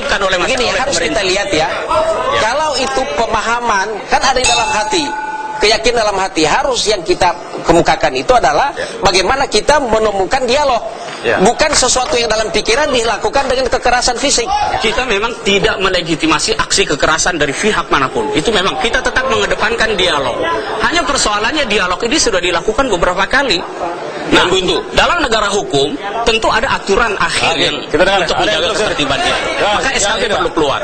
disisipkan oleh masyarakat. Begini, harus kita lihat ya. Kalau itu pemahaman, kan ada di dalam hati. Keyakinan dalam hati, harus yang kita kemukakan itu adalah bagaimana kita menemukan dialog. Bukan sesuatu yang dalam pikiran dilakukan dengan kekerasan fisik. Kita memang tidak melegitimasi aksi kekerasan dari pihak manapun. Itu memang kita tetap mengedepankan dialog. Hanya persoalannya dialog ini sudah dilakukan beberapa kali. Nah, dalam negara hukum tentu ada aturan akhir yang untuk menjaga ketertiban ini. Maka SKB perlu keluar.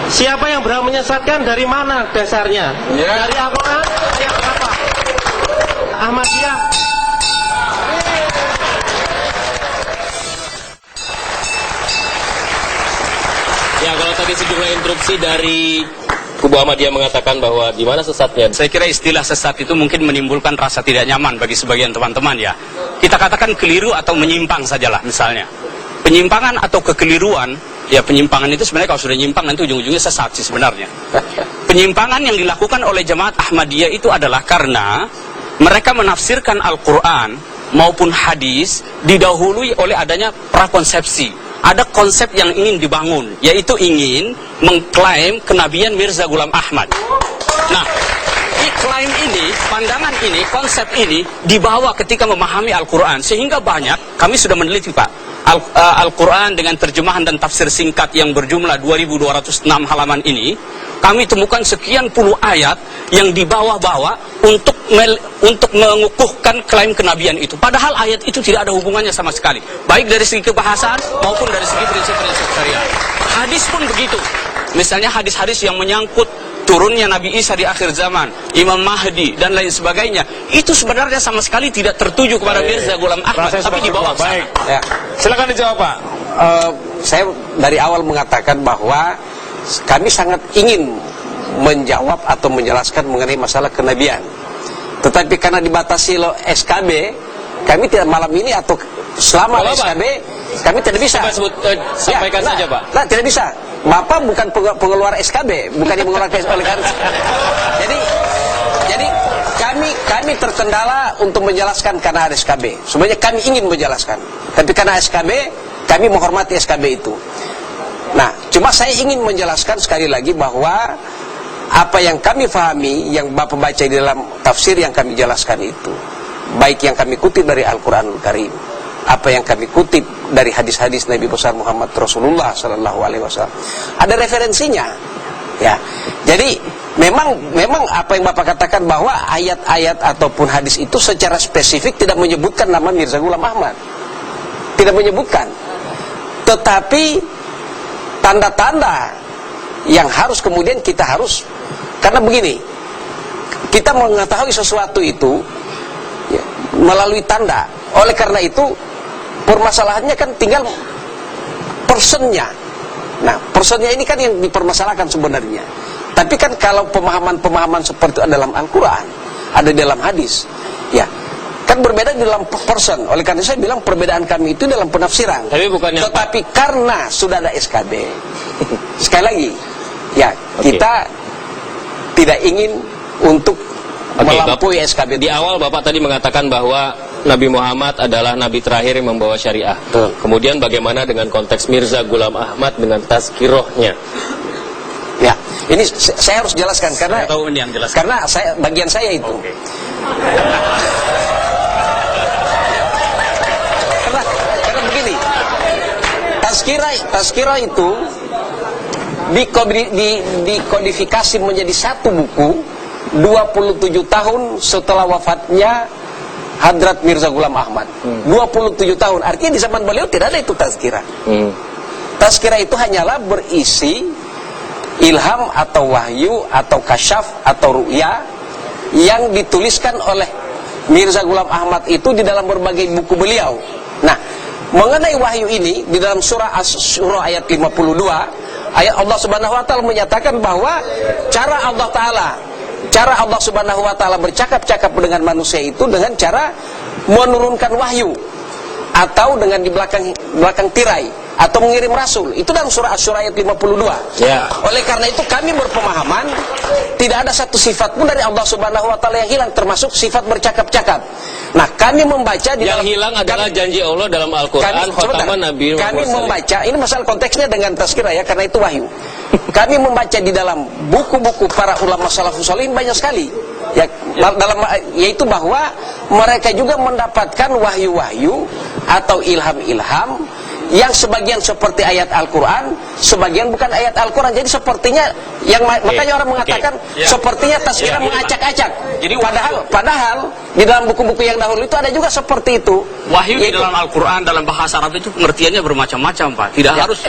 Siapa yang berhak menyesatkan, dari mana dasarnya? Dari Al-Quran, ayat apa? Ahmadiyah. Ya, kalau tadi sejumlah instruksi dari Kubu Ahmadiyah mengatakan bahwa di mana sesatnya. Saya kira istilah sesat itu mungkin menimbulkan rasa tidak nyaman bagi sebagian teman-teman ya. Kita katakan keliru atau menyimpang sajalah misalnya. Penyimpangan atau kekeliruan, ya penyimpangan itu sebenarnya kalau sudah nyimpang nanti ujung-ujungnya sesat sih sebenarnya. Penyimpangan yang dilakukan oleh jemaat Ahmadiyah itu adalah karena mereka menafsirkan Al-Quran maupun hadis didahului oleh adanya prakonsepsi. Ada konsep yang ingin dibangun, yaitu ingin mengklaim kenabian Mirza Ghulam Ahmad. Nah, klaim ini, pandangan ini, konsep ini dibawa ketika memahami Al-Quran. Sehingga banyak, kami sudah meneliti Pak, Al-Quran dengan terjemahan dan tafsir singkat yang berjumlah 2206 halaman ini, kami temukan sekian puluh ayat yang dibawa-bawa untuk mengukuhkan klaim kenabian itu. Padahal ayat itu tidak ada hubungannya sama sekali, baik dari segi kebahasaan maupun dari segi prinsip-prinsip syariat. Hadis pun begitu. Misalnya hadis-hadis yang menyangkut turunnya Nabi Isa di akhir zaman, Imam Mahdi dan lain sebagainya, itu sebenarnya sama sekali tidak tertuju kepada Mirza Ghulam Ahmad, tapi dibawa ke sana. Ya. Silakan dijawab Pak. Saya dari awal mengatakan bahwa kami sangat ingin menjawab atau menjelaskan mengenai masalah kenabian. Tetapi karena dibatasi oleh SKB, kami tidak malam ini atau selama SKB, kami tidak bisa. Sampaikan saja Pak. Nah, tidak bisa. Bapak bukan pengeluar SKB, bukan yang mengeluarkan oleh karena. Jadi kami terkendala untuk menjelaskan karena ada SKB. Sebenarnya kami ingin menjelaskan, tapi karena SKB, kami menghormati SKB itu. Nah, cuma saya ingin menjelaskan sekali lagi bahwa apa yang kami fahami, yang Bapak baca di dalam tafsir yang kami jelaskan itu, baik yang kami kutip dari Al-Quranul Karim, apa yang kami kutip dari hadis-hadis Nabi besar Muhammad Rasulullah Sallallahu Alaihi Wasallam, ada referensinya. Ya, jadi memang apa yang Bapak katakan bahwa ayat-ayat ataupun hadis itu secara spesifik tidak menyebutkan nama Mirza Ghulam Ahmad, tidak menyebutkan, tetapi tanda-tanda yang harus kemudian kita harus, karena begini, kita mengetahui sesuatu itu ya, melalui tanda. Oleh karena itu permasalahannya kan tinggal personnya. Nah, personnya ini kan yang dipermasalahkan sebenarnya. Tapi kan kalau pemahaman-pemahaman seperti itu dalam Al-Quran, ada dalam hadis, ya kan berbeda di dalam person. Oleh karena itu saya bilang perbedaan kami itu dalam penafsiran. Tetapi karena sudah ada SKB, sekali lagi, ya kita tidak ingin untuk melampaui SKB. Di awal Bapak tadi mengatakan bahwa Nabi Muhammad adalah Nabi terakhir yang membawa syariah. Kemudian bagaimana dengan konteks Mirza Ghulam Ahmad dengan tazkirohnya? Ya, ini saya harus jelaskan karena karena bagian saya itu. Karena begini, tazkirah itu dikodifikasi menjadi satu buku 27 tahun setelah wafatnya Hadrat Mirza Ghulam Ahmad. 27 tahun, artinya di zaman beliau tidak ada itu tazkirah. Tazkirah itu hanyalah berisi ilham atau wahyu atau kasyaf atau ru'ya yang dituliskan oleh Mirza Ghulam Ahmad itu di dalam berbagai buku beliau. Nah, mengenai wahyu ini di dalam surah Asy-Syura ayat 52, ayat Allah Subhanahu wa taala menyatakan bahwa cara Allah Subhanahu wa taala bercakap-cakap dengan manusia itu dengan cara menurunkan wahyu atau dengan di belakang tirai. atau mengirim rasul. Itu dalam surah Asy-Syura ayat 52. Ya. Oleh karena itu kami berpemahaman tidak ada satu sifat pun dari Allah Subhanahu wa taala yang hilang, termasuk sifat bercakap-cakap. Nah, kami membaca di Yang dalam, hilang adalah janji Allah dalam Al-Quran, khataman Nabi kami Muhammad. membaca, ini masalah konteksnya dengan tazkirah ya, karena itu wahyu. Kami membaca di dalam buku-buku para ulama salafus shalihin banyak sekali. Ya, dalam yaitu bahwa mereka juga mendapatkan wahyu-wahyu atau ilham-ilham yang sebagian seperti ayat Al-Quran, sebagian bukan ayat Al-Quran. Jadi sepertinya yang makanya orang mengatakan sepertinya tazkirah mengacak-acak. Jadi padahal di dalam buku-buku yang dahulu itu ada juga seperti itu. Wahyu di dalam Al-Quran, dalam bahasa Arab itu pengertiannya bermacam-macam, Pak. Tidak harus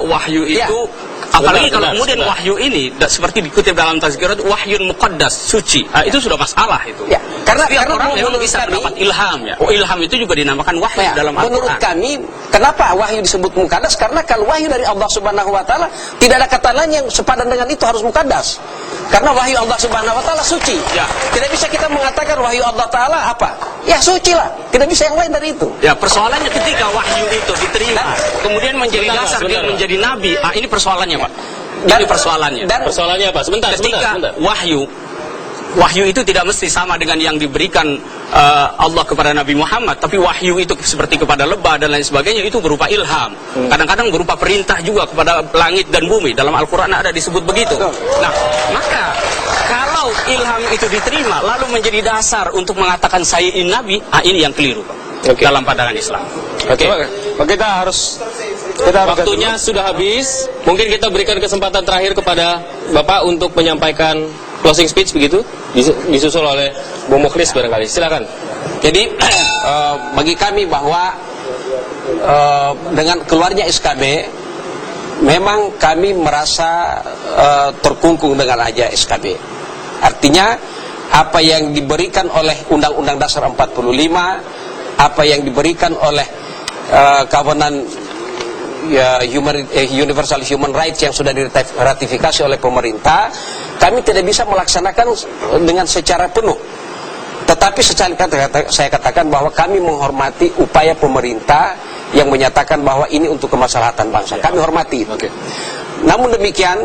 wahyu itu, apalagi kalau kemudian wahyu ini seperti dikutip dalam tazkirah, wahyun muqaddas, suci. Itu sudah masalah itu. Ya, karena orang memang menurut bisa kami, mendapat ilham ya. Ilham itu juga dinamakan wahyu dalam Al-Quran. menurut kami, kenapa wahyu disebut muqaddas? Karena kalau wahyu dari Allah Subhanahu wa taala, tidak ada kata lain yang sepadan dengan itu, harus muqaddas. Karena wahyu Allah Subhanahu wa taala suci. Ya. Tidak bisa kita mengatakan wahyu Allah taala apa? Ya suci lah. Tidak bisa yang lain dari itu. Ya, persoalannya ketika wahyu itu diterima, kemudian menjadi dasar dia menjadi nabi. Ini persoalannya, Pak. Ini persoalannya. Dan Persoalannya apa? Sebentar. Ketika wahyu itu tidak mesti sama dengan yang diberikan Allah kepada Nabi Muhammad, tapi wahyu itu seperti kepada lebah dan lain sebagainya, itu berupa ilham. Kadang-kadang berupa perintah juga kepada langit dan bumi. Dalam Al-Quran ada disebut begitu. Nah, maka kalau ilham itu diterima lalu menjadi dasar untuk mengatakan saya ini nabi, ini yang keliru, Pak. Dalam pandangan Islam. Oke. Kita harus Waktunya sudah habis. Mungkin kita berikan kesempatan terakhir kepada Bapak untuk menyampaikan closing speech begitu, disusul oleh Bung Mukhlis barangkali. Silakan. jadi bagi kami bahwa dengan keluarnya SKB, memang kami merasa terkungkung dengan aja SKB. Artinya apa yang diberikan oleh Undang-Undang Dasar 45, apa yang diberikan oleh Covenant Universal Human Rights yang sudah diratifikasi oleh pemerintah, kami tidak bisa melaksanakan dengan secara penuh. Tetapi saya katakan bahwa kami menghormati upaya pemerintah yang menyatakan bahwa ini untuk kemaslahatan bangsa. Kami hormati itu. Namun demikian,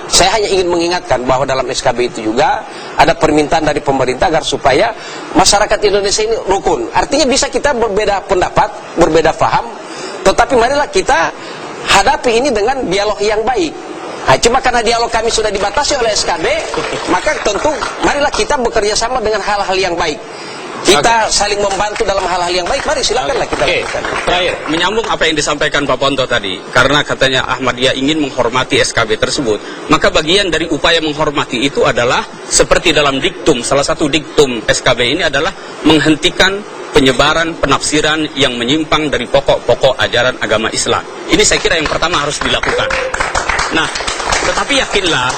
saya hanya ingin mengingatkan bahwa dalam SKB itu juga ada permintaan dari pemerintah agar supaya masyarakat Indonesia ini rukun. Artinya bisa kita berbeda pendapat, berbeda faham, tetapi marilah kita hadapi ini dengan dialog yang baik. Nah, cuma karena dialog kami sudah dibatasi oleh SKB, maka tentu marilah kita bekerja sama dengan hal-hal yang baik. Kita saling membantu dalam hal-hal yang baik. Mari silakanlah kita lakukan. Terakhir, menyambung apa yang disampaikan Pak Ponto tadi, karena katanya Ahmadiyah ingin menghormati SKB tersebut, maka bagian dari upaya menghormati itu adalah seperti dalam diktum, salah satu diktum SKB ini adalah menghentikan penyebaran penafsiran yang menyimpang dari pokok-pokok ajaran agama Islam. Ini saya kira yang pertama harus dilakukan. Nah, tetapi yakinlah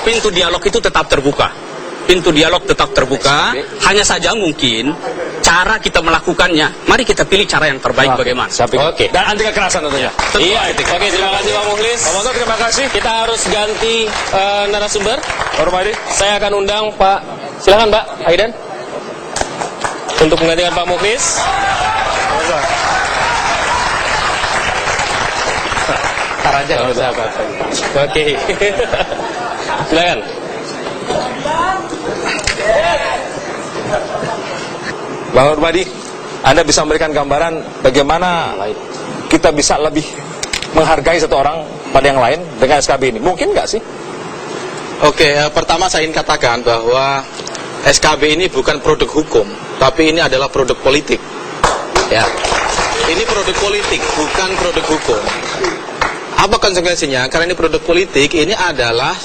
pintu dialog itu tetap terbuka. Pintu dialog tetap terbuka, hanya saja mungkin cara kita melakukannya, mari kita pilih cara yang terbaik bagaimana. Oke. dan anti kekerasan tentunya. Iya. Oke, terima kasih Pak Mukhlis. Pak Monto, terima kasih. Kita harus ganti narasumber. Hormati. Saya akan undang Pak. Silakan Pak Aidan untuk menggantikan Pak Mukhlis. Taraja. Oke. Silakan. Bang Hormadi, Anda bisa memberikan gambaran bagaimana kita bisa lebih menghargai satu orang pada yang lain dengan SKB ini. Mungkin nggak sih? Oke, pertama saya ingin katakan bahwa SKB ini bukan produk hukum, tapi ini adalah produk politik. Ya, ini produk politik, bukan produk hukum. Apa konsekuensinya? Karena ini produk politik, ini adalah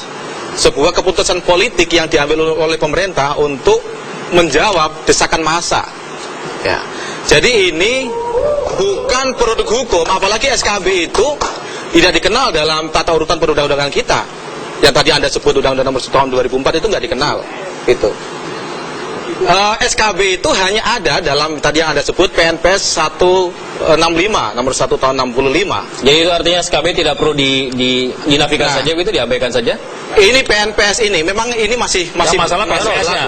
sebuah keputusan politik yang diambil oleh pemerintah untuk menjawab desakan massa. Ya, jadi ini bukan produk hukum, apalagi SKB itu tidak dikenal dalam tata urutan perundang-undangan kita. Yang tadi Anda sebut Undang-Undang Nomor 1 Tahun 2004 itu nggak dikenal. Itu. SKB itu hanya ada dalam tadi yang Anda sebut PNPS 165 Nomor 1 Tahun 65. Jadi itu artinya SKB tidak perlu dinafikan saja, gitu, diabaikan saja? Ini PNPS ini memang ini masih masalah PNPS-nya.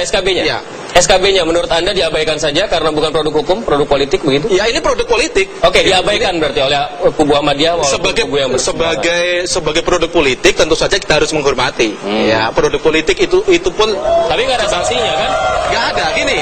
SKB-nya. Ya. SKB-nya menurut Anda diabaikan saja karena bukan produk hukum, produk politik begitu? Ya, ini produk politik. Oke, diabaikan berarti oleh kubu Ahmadiyah walaupun Sebagai kubu yang sebagai produk politik tentu saja kita harus menghormati. Ya, produk politik itu pun tapi nggak ada sanksinya kan? nggak ada. Gini,